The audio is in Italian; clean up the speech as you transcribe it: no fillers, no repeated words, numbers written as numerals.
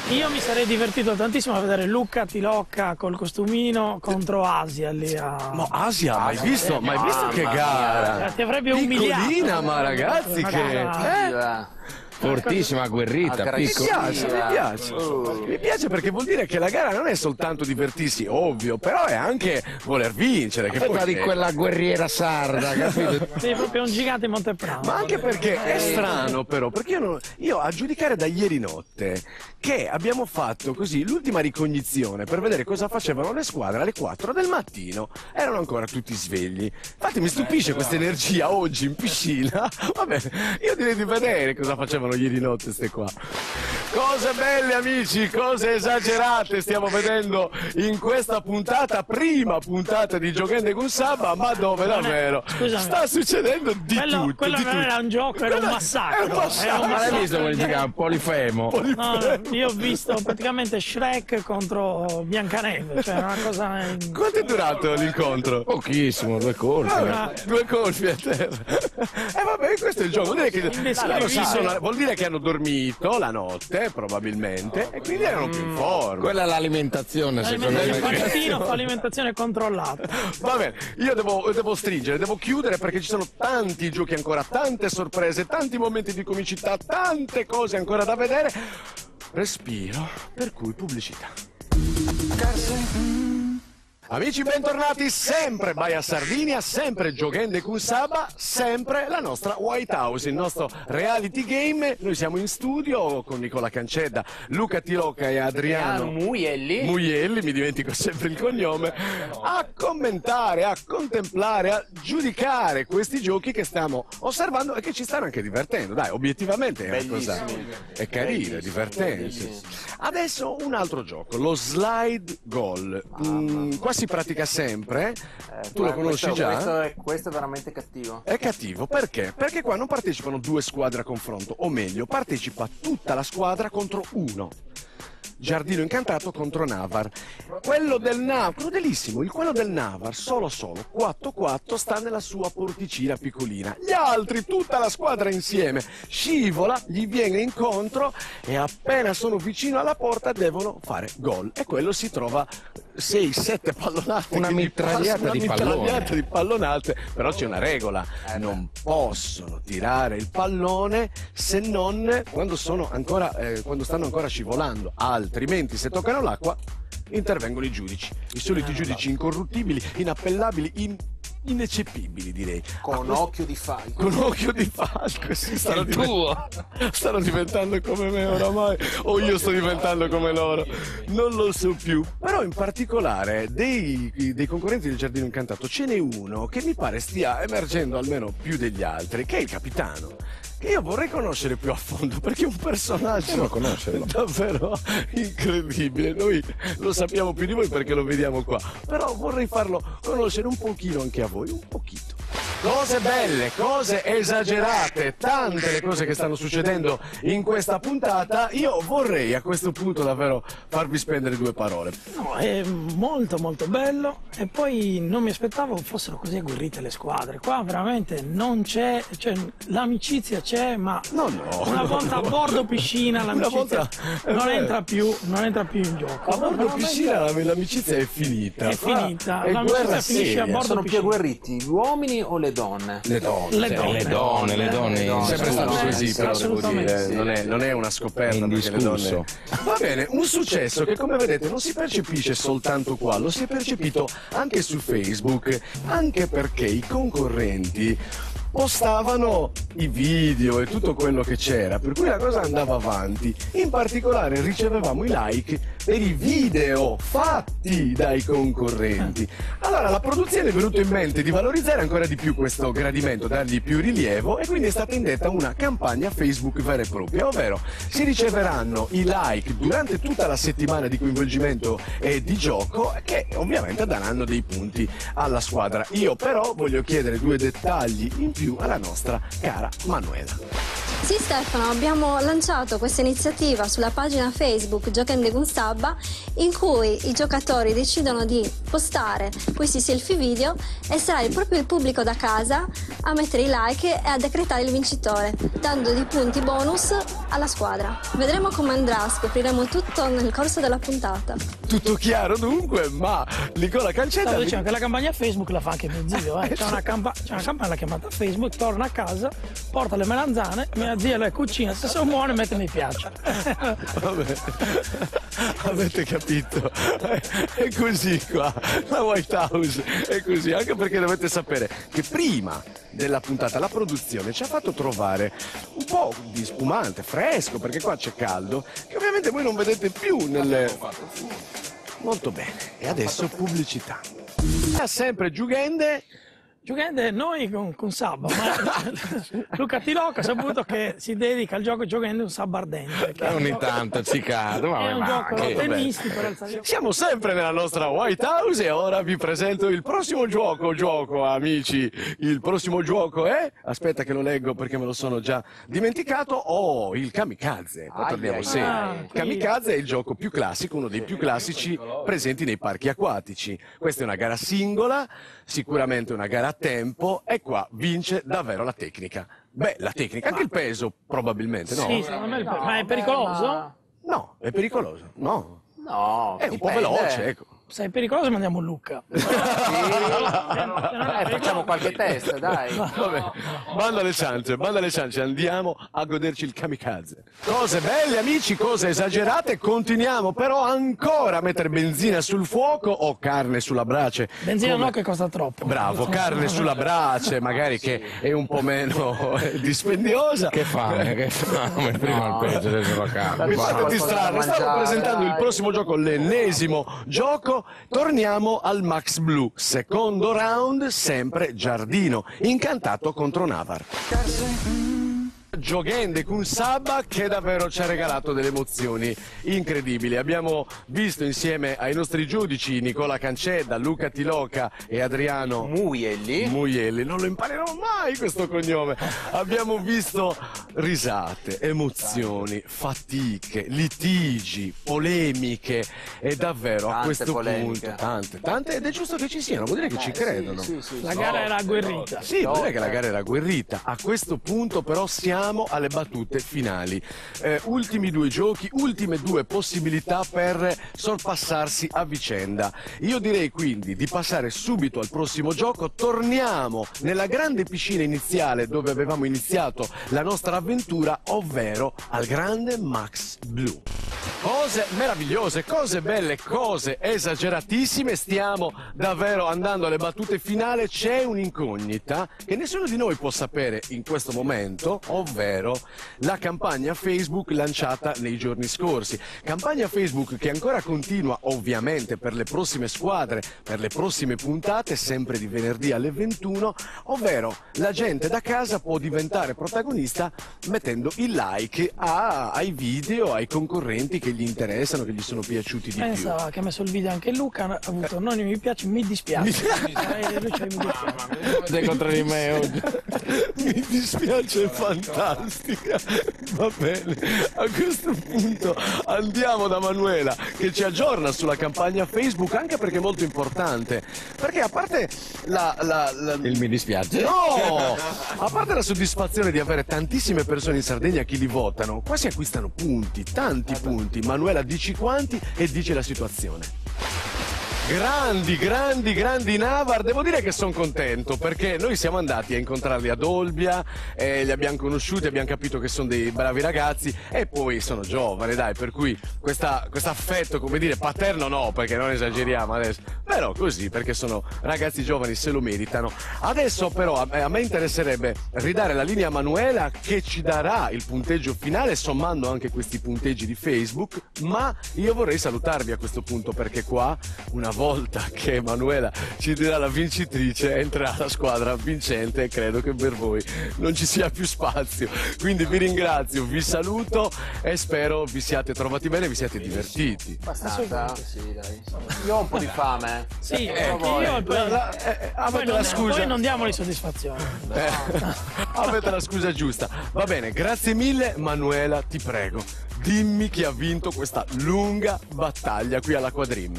Io mi sarei divertito tantissimo a vedere Luca Tilocca col costumino contro Asia lì a... No, Asia, mai visto che gara? Ti avrebbe umiliato. Piccolina, ma ragazzi che... Fortissima, agguerrita, piccola. Mi piace perché vuol dire che la gara non è soltanto divertirsi, ovvio, però è anche voler vincere. Che poi di quella guerriera sarda, capito? Sei proprio un gigante in Monteprano. Ma anche perché è strano però, perché io a giudicare da ieri notte che abbiamo fatto così l'ultima ricognizione per vedere cosa facevano le squadre alle 4 del mattino, erano ancora tutti svegli. Infatti mi stupisce questa energia oggi in piscina. Vabbè, io direi di vedere cosa facevano ieri notte ste qua. Cose belle amici, cose esagerate stiamo vedendo in questa puntata, prima puntata di Giocando con Saba, ma dove davvero sta succedendo di tutto. Quello non era un gioco, era un massacro. Ma l'hai visto come si chiama? Polifemo. No, io ho visto praticamente Shrek contro Biancaneve, cioè una cosa... Quanto è durato l'incontro? Pochissimo, 2 colpi. 2 colpi a terra. E vabbè, questo è il gioco. Vuol dire che hanno dormito la notte, probabilmente, e quindi erano più in forma. Quella è l'alimentazione, secondo me. Valentino fa alimentazione controllata. Va bene, io devo stringere, devo chiudere perché ci sono tanti giochi ancora, tante sorprese, tanti momenti di comicità, tante cose ancora da vedere. Respiro, per cui pubblicità. Amici bentornati sempre Baia Sardinia, sempre Giocando con Saba, sempre la nostra White House, il nostro reality game. Noi siamo in studio con Nicola Cancedda, Luca Tilocca e Adriano Muielli, mi dimentico sempre il cognome, a commentare, a contemplare, a giudicare questi giochi che stiamo osservando e che ci stanno anche divertendo. Dai, obiettivamente è una cosa, è carino, è divertente. Adesso un altro gioco, lo slide goal. Qua si pratica sempre, tu lo conosci già? Questo è veramente cattivo. È cattivo perché? Perché qua non partecipano 2 squadre a confronto, o meglio, partecipa tutta la squadra contro uno. Giardino Incantato contro Navar. Quello del Navar, crudelissimo, quello del Navar, solo 4-4 sta nella sua porticina piccolina. Gli altri, tutta la squadra insieme, scivola, gli viene incontro e appena sono vicino alla porta devono fare gol. E quello si trova 6-7 pallonate. Una mitragliata di pallonate, però c'è una regola, non possono tirare il pallone se non quando stanno ancora scivolando, altrimenti se toccano l'acqua intervengono i giudici, i soliti giudici incorruttibili, inappellabili, ineccepibili, direi. Con occhio di falco. Con occhio di falco, sì, stanno diventando come me oramai, o io sto diventando come loro, non lo so più. Però in particolare dei concorrenti del Giardino Incantato ce n'è uno che mi pare stia emergendo almeno più degli altri, che è il capitano, che io vorrei conoscere più a fondo perché è un personaggio davvero incredibile. Noi lo sappiamo più di voi perché lo vediamo qua, però vorrei farlo conoscere un pochino anche a voi, un pochino. Cose belle, cose esagerate, tante le cose che stanno succedendo in questa puntata. Io vorrei a questo punto davvero farvi spendere 2 parole. No, è molto molto bello e poi non mi aspettavo fossero così agguerrite le squadre. Qua veramente non c'è, cioè l'amicizia c'è, ma una volta a bordo piscina l'amicizia non entra più in gioco. A bordo piscina l'amicizia è finita. È finita, l'amicizia finisce a bordo Sono più piscina. agguerriti gli uomini o le donne? Le donne. È Sempre stato così, però devo dire, sì. non è una scoperta perché le donne. Va bene, un successo che come vedete non si percepisce soltanto qua, lo si è percepito anche su Facebook, anche perché i concorrenti postavano i video e tutto quello che c'era, per cui la cosa andava avanti. In particolare ricevevamo i like per i video fatti dai concorrenti. Allora la produzione è venuta in mente di valorizzare ancora di più questo gradimento, dargli più rilievo, e quindi è stata indetta una campagna Facebook vera e propria, ovvero si riceveranno i like durante tutta la settimana di coinvolgimento e di gioco, che ovviamente daranno dei punti alla squadra. Io però voglio chiedere 2 dettagli in più alla nostra cara Manuela. Sì Stefano, abbiamo lanciato questa iniziativa sulla pagina Facebook Giocando con Sabba, in cui i giocatori decidono di postare questi selfie video e sarà proprio il pubblico da casa a mettere i like e a decretare il vincitore, dando dei punti bonus alla squadra. Vedremo come andrà, scopriremo tutto nel corso della puntata. Tutto chiaro dunque, ma Nicola Cancetta... Stavo dicendo che la campagna Facebook la fa anche mio zio, C'è una campagna chiamata Facebook, torna a casa, porta le melanzane, mia zia le cucina, se sono buone mette mi piace. Vabbè. Avete capito? È così qua, la White House è così, anche perché dovete sapere che prima della puntata la produzione ci ha fatto trovare un po' di spumante, fresco, perché qua c'è caldo, che ovviamente voi non vedete più nelle... Molto bene, e adesso pubblicità. Ha sempre Giugende... Giocando noi con Sabba, ma Luca Tilocca ha saputo che si dedica al gioco giocando un sabba ardente. Ogni tanto ci cado, È un gioco tennistico. Siamo sempre nella nostra White House e ora vi presento il prossimo gioco, amici. Il prossimo gioco è... Aspetta che lo leggo perché me lo sono già dimenticato. Oh, il kamikaze. Poi torniamo sempre. Il kamikaze è il gioco più classico, uno dei più classici presenti nei parchi acquatici. Questa è una gara singola, sicuramente una gara a tempo, e qua vince davvero la tecnica. Beh, la tecnica, anche il peso probabilmente, no? Sì, secondo me ma è pericoloso? No, è pericoloso, no. No, È un po' veloce, ecco. Se è pericoloso mandiamo Luca. Facciamo qualche test, dai. Vabbè, banda alle ciance, andiamo a goderci il kamikaze. Cose belle amici, cose esagerate, continuiamo però ancora a mettere benzina sul fuoco o carne sulla brace. Benzina no, che costa troppo. Bravo, carne sulla brace, magari che è un po' meno dispendiosa. Che fame, prima il peggio, adesso la carne. Mi fate distrarre, stavo presentando il prossimo gioco, l'ennesimo gioco. Torniamo al Max Blu, secondo round, sempre Giardino, incantato contro Navar. Giocende con Sabba che davvero ci ha regalato delle emozioni incredibili. Abbiamo visto insieme ai nostri giudici Nicola Cancedda, Luca Tilocca e Adriano Muielli, non lo imparerò mai questo cognome. Abbiamo visto risate, emozioni, fatiche, litigi, polemiche e davvero tante a questo polemiche. punto tante, ed è giusto che ci siano, vuol dire che ci credono. La gara era agguerrita. Sì, vuol dire che la gara era agguerrita. A questo punto però siamo alle battute finali. Ultimi due giochi, ultime due possibilità per sorpassarsi a vicenda. Io direi quindi di passare subito al prossimo gioco. Torniamo nella grande piscina iniziale dove avevamo iniziato la nostra avventura, ovvero al grande Max Blu. Cose meravigliose, cose belle, cose esageratissime, stiamo davvero andando alle battute finali. C'è un'incognita che nessuno di noi può sapere in questo momento, ovvero la campagna Facebook lanciata nei giorni scorsi. Campagna Facebook che ancora continua ovviamente per le prossime squadre, per le prossime puntate, sempre di venerdì alle 21, ovvero la gente da casa può diventare protagonista mettendo il like ai video, ai concorrenti che gli interessano, che gli sono piaciuti di Pensa più. che ha messo il video anche Luca, ha avuto non mi piace, mi dispiace. Lui c'è mi dispiace. Sei contro di me oggi. Mi dispiace, è fantastica. Va bene, a questo punto andiamo da Manuela che ci aggiorna sulla campagna Facebook, anche perché è molto importante, perché a parte Il mi dispiace. no, a parte la soddisfazione di avere tantissime persone in Sardegna che li votano, qua si acquistano punti, tanti punti. Manuela, dici quanti e dici la situazione. Grandi Navar, devo dire che sono contento perché noi siamo andati a incontrarli ad Olbia, li abbiamo conosciuti, abbiamo capito che sono dei bravi ragazzi e poi sono giovani, dai, per cui questo affetto, come dire, paterno no, perché non esageriamo adesso, però così, perché sono ragazzi giovani, se lo meritano. Adesso però a me interesserebbe ridare la linea a Manuela che ci darà il punteggio finale sommando anche questi punteggi di Facebook, ma io vorrei salutarvi a questo punto perché qua una volta che Emanuela ci dirà la vincitrice entrerà la squadra vincente e credo che per voi non ci sia più spazio. Quindi vi ringrazio, vi saluto e spero vi siate trovati bene e vi siate divertiti. Abbastanza? Sì, dai. Io ho un po' di fame. Sì, io poi non diamogli soddisfazione. Avete la scusa giusta. Va bene, grazie mille. Manuela, ti prego, dimmi chi ha vinto questa lunga battaglia qui alla Quadrim.